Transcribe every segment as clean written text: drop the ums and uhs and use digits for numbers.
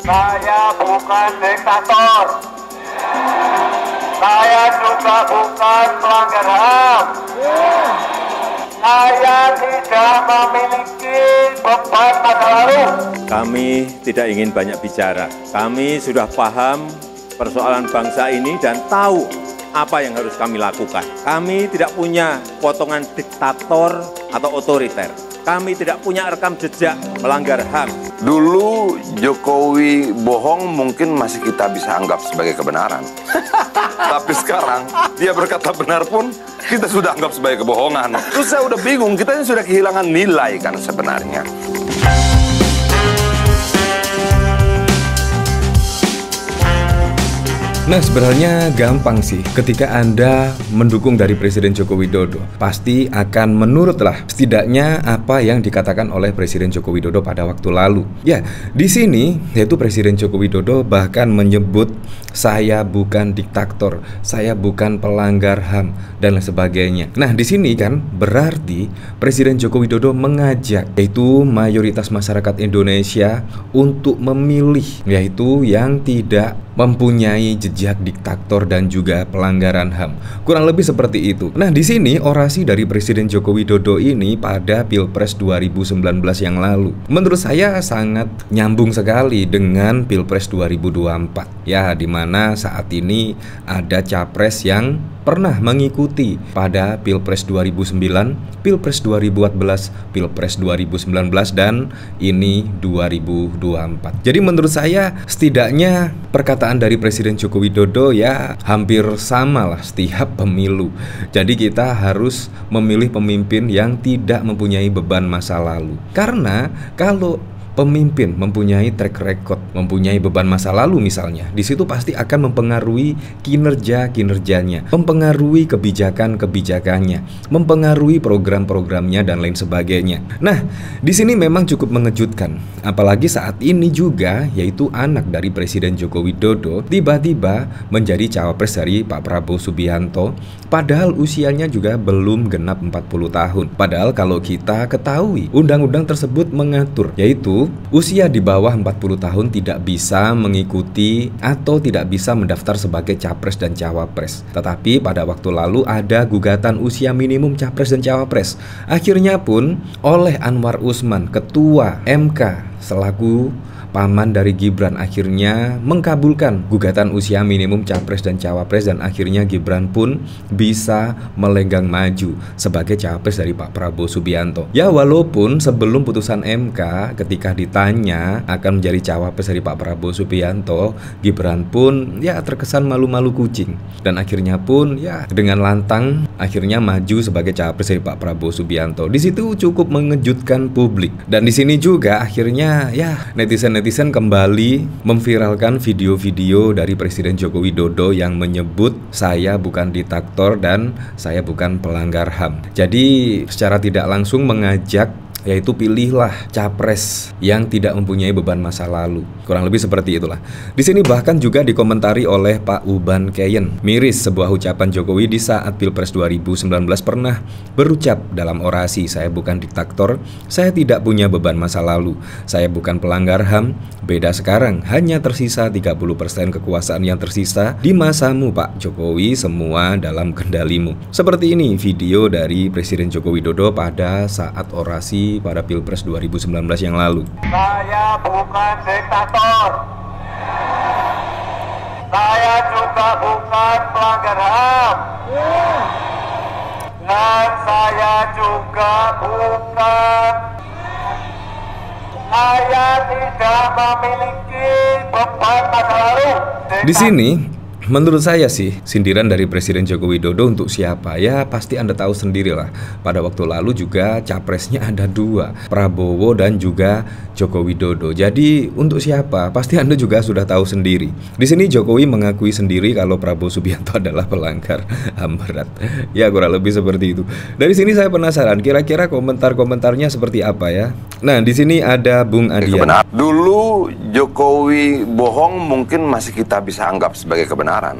Saya bukan diktator. Saya juga bukan pelanggar HAM. Saya tidak memiliki beban masa lalu. Kami tidak ingin banyak bicara. Kami sudah paham persoalan bangsa ini dan tahu apa yang harus kami lakukan. Kami tidak punya potongan diktator atau otoriter. Kami tidak punya rekam jejak melanggar HAM. Dulu Jokowi bohong mungkin masih kita bisa anggap sebagai kebenaran. Tapi sekarang dia berkata benar pun kita sudah anggap sebagai kebohongan. Terus saya udah bingung, kita ini sudah kehilangan nilai kan sebenarnya. Nah, sebenarnya gampang sih ketika Anda mendukung dari Presiden Joko Widodo. Pasti akan menurutlah setidaknya apa yang dikatakan oleh Presiden Joko Widodo pada waktu lalu. Ya, di sini yaitu Presiden Joko Widodo bahkan menyebut saya bukan diktator, saya bukan pelanggar HAM dan lain sebagainya. Nah, di sini kan berarti Presiden Joko Widodo mengajak yaitu mayoritas masyarakat Indonesia untuk memilih yaitu yang tidak mempunyai jejak diktator dan juga pelanggaran HAM. Kurang lebih seperti itu. Nah, di sini orasi dari Presiden Joko Widodo ini pada Pilpres 2019 yang lalu menurut saya sangat nyambung sekali dengan Pilpres 2024. Ya, di mana saat ini ada capres yang pernah mengikuti pada Pilpres 2009, Pilpres 2014, Pilpres 2019 dan ini 2024. Jadi menurut saya setidaknya perkataan dari Presiden Joko Widodo ya hampir sama lah setiap pemilu. Jadi kita harus memilih pemimpin yang tidak mempunyai beban masa lalu. Karena kalau pemimpin mempunyai track record, mempunyai beban masa lalu misalnya, di situ pasti akan mempengaruhi kinerjanya, mempengaruhi kebijakannya, mempengaruhi program-programnya dan lain sebagainya. Nah, di sini memang cukup mengejutkan, apalagi saat ini juga yaitu anak dari Presiden Joko Widodo tiba-tiba menjadi cawapres dari Pak Prabowo Subianto, padahal usianya juga belum genap 40 tahun. Padahal kalau kita ketahui, undang-undang tersebut mengatur yaitu usia di bawah 40 tahun tidak bisa mengikuti atau tidak bisa mendaftar sebagai capres dan cawapres. Tetapi pada waktu lalu ada gugatan usia minimum capres dan cawapres. Akhirnya pun oleh Anwar Usman, ketua MK selaku paman dari Gibran, akhirnya mengkabulkan gugatan usia minimum capres dan cawapres dan akhirnya Gibran pun bisa melenggang maju sebagai cawapres dari Pak Prabowo Subianto. Ya, walaupun sebelum putusan MK ketika ditanya akan menjadi cawapres dari Pak Prabowo Subianto, Gibran pun ya terkesan malu-malu kucing dan akhirnya pun ya dengan lantang akhirnya maju sebagai cawapres dari Pak Prabowo Subianto. Di situ cukup mengejutkan publik dan di sini juga akhirnya ya netizen kembali memviralkan video-video dari Presiden Joko Widodo yang menyebut saya bukan diktator dan saya bukan pelanggar HAM. Jadi secara tidak langsung mengajak yaitu pilihlah capres yang tidak mempunyai beban masa lalu. Kurang lebih seperti itulah. Di sini bahkan juga dikomentari oleh Pak Uban Keyen. Miris sebuah ucapan Jokowi di saat Pilpres 2019 pernah berucap dalam orasi, saya bukan diktator, saya tidak punya beban masa lalu, saya bukan pelanggar HAM. Beda sekarang, hanya tersisa 30% kekuasaan yang tersisa di masamu Pak Jokowi, semua dalam kendalimu. Seperti ini video dari Presiden Joko Widodo pada saat orasi pada Pilpres 2019 yang lalu. Saya bukan diktator. Saya juga bukan pelanggar HAM. Dan saya juga bukan. Saya tidak memiliki beban masa lalu. Di sini menurut saya sih, sindiran dari Presiden Joko Widodo untuk siapa? Ya pasti Anda tahu sendirilah. Pada waktu lalu juga capresnya ada dua, Prabowo dan juga Joko Widodo. Jadi untuk siapa? Pasti Anda juga sudah tahu sendiri. Di sini Jokowi mengakui sendiri kalau Prabowo Subianto adalah pelanggar HAM berat. Ya kurang lebih seperti itu. Dari sini saya penasaran, kira-kira komentar-komentarnya seperti apa ya? Nah, di sini ada Bung Adian. Dulu Jokowi bohong mungkin masih kita bisa anggap sebagai kebenaran.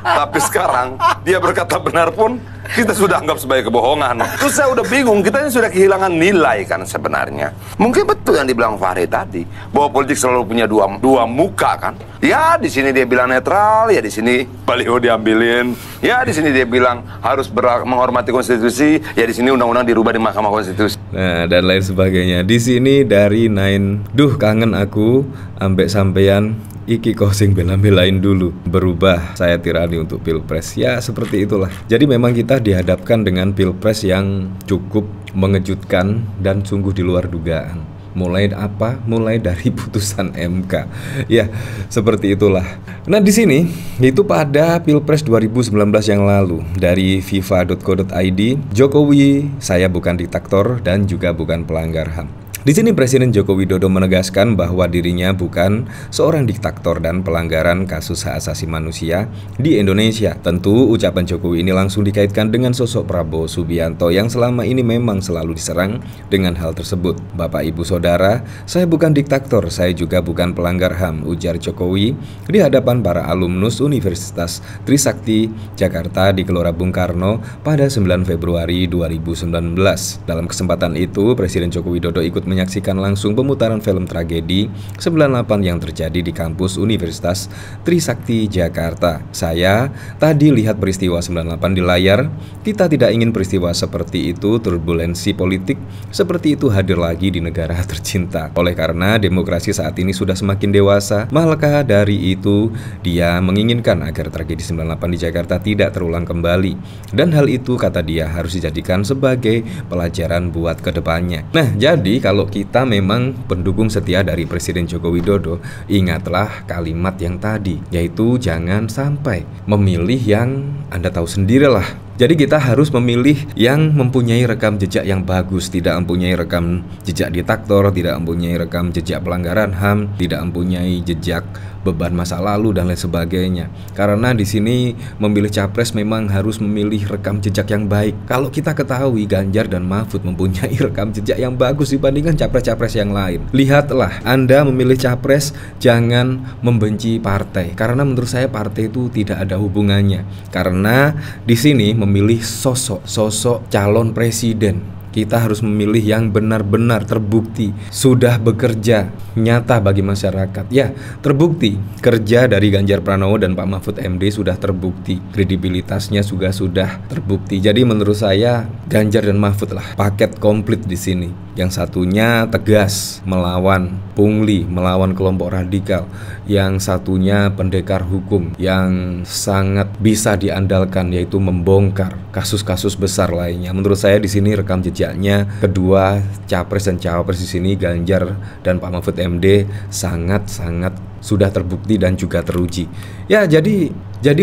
Tapi sekarang dia berkata benar pun kita sudah anggap sebagai kebohongan. Terus saya udah bingung, kita ini sudah kehilangan nilai kan sebenarnya. Mungkin betul yang dibilang Fahri tadi, bahwa politik selalu punya dua muka kan. Ya di sini dia bilang netral, ya di sini baliho diambilin. Ya di sini dia bilang harus menghormati konstitusi, ya di sini undang-undang dirubah di Mahkamah Konstitusi. Nah, dan lain sebagainya. Di sini dari Nine, duh kangen aku ambek sampean iki kok sing bela-belain dulu. Berubah saya tirani untuk Pilpres. Ya seperti itulah. Jadi memang kita dihadapkan dengan Pilpres yang cukup mengejutkan dan sungguh di luar dugaan. Mulai apa? Mulai dari putusan MK. Ya, seperti itulah. Nah, di sini itu pada Pilpres 2019 yang lalu dari fifa.co.id, Jokowi, saya bukan diktator dan juga bukan pelanggar HAM. Di sini Presiden Joko Widodo menegaskan bahwa dirinya bukan seorang diktator dan pelanggaran kasus hak asasi manusia di Indonesia. Tentu ucapan Jokowi ini langsung dikaitkan dengan sosok Prabowo Subianto yang selama ini memang selalu diserang dengan hal tersebut. Bapak Ibu Saudara, saya bukan diktator, saya juga bukan pelanggar HAM, ujar Jokowi di hadapan para alumnus Universitas Trisakti Jakarta di Gelora Bung Karno pada 9 Februari 2019. Dalam kesempatan itu, Presiden Joko Widodo ikut menyaksikan langsung pemutaran film tragedi 98 yang terjadi di kampus Universitas Trisakti Jakarta. Saya tadi lihat peristiwa 98 di layar. Kita tidak ingin peristiwa seperti itu, turbulensi politik seperti itu hadir lagi di negara tercinta. Oleh karena demokrasi saat ini sudah semakin dewasa, maka dari itu dia menginginkan agar tragedi 98 di Jakarta tidak terulang kembali. Dan hal itu, kata dia, harus dijadikan sebagai pelajaran buat kedepannya. Nah, jadi kalau kita memang pendukung setia dari Presiden Joko Widodo, ingatlah kalimat yang tadi, yaitu jangan sampai memilih yang Anda tahu sendirilah. Jadi kita harus memilih yang mempunyai rekam jejak yang bagus, tidak mempunyai rekam jejak diktator, tidak mempunyai rekam jejak pelanggaran HAM, tidak mempunyai jejak beban masa lalu dan lain sebagainya. Karena di sini memilih capres memang harus memilih rekam jejak yang baik. Kalau kita ketahui Ganjar dan Mahfud mempunyai rekam jejak yang bagus dibandingkan capres-capres yang lain. Lihatlah, Anda memilih capres jangan membenci partai. Karena menurut saya partai itu tidak ada hubungannya. Karena di sini memilih sosok calon presiden. Kita harus memilih yang benar-benar terbukti sudah bekerja nyata bagi masyarakat. Ya, terbukti kerja dari Ganjar Pranowo dan Pak Mahfud MD sudah terbukti, kredibilitasnya juga sudah terbukti. Jadi menurut saya Ganjar dan Mahfud lah paket komplit di sini. Yang satunya tegas melawan pungli, melawan kelompok radikal. Yang satunya pendekar hukum yang sangat bisa diandalkan, yaitu membongkar kasus-kasus besar lainnya. Menurut saya di sini rekam jejaknya kedua capres dan cawapres di sini Ganjar dan Pak Mahfud MD sangat-sangat sudah terbukti dan juga teruji. Ya, jadi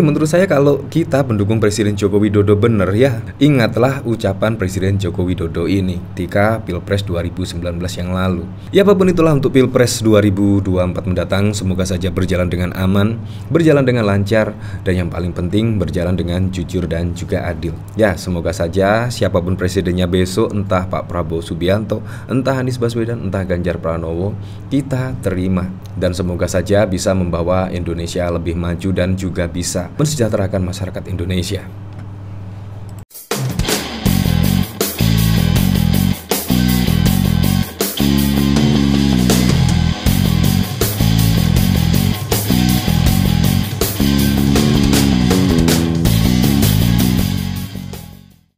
menurut saya kalau kita pendukung Presiden Joko Widodo benar, ya ingatlah ucapan Presiden Joko Widodo ini ketika Pilpres 2019 yang lalu. Ya, apapun itulah untuk Pilpres 2024 mendatang, semoga saja berjalan dengan aman, berjalan dengan lancar, dan yang paling penting berjalan dengan jujur dan juga adil. Ya, semoga saja siapapun presidennya besok, entah Pak Prabowo Subianto, entah Anies Baswedan, entah Ganjar Pranowo, kita terima. Dan semoga saja bisa membawa Indonesia lebih maju dan juga bisa mensejahterakan masyarakat Indonesia.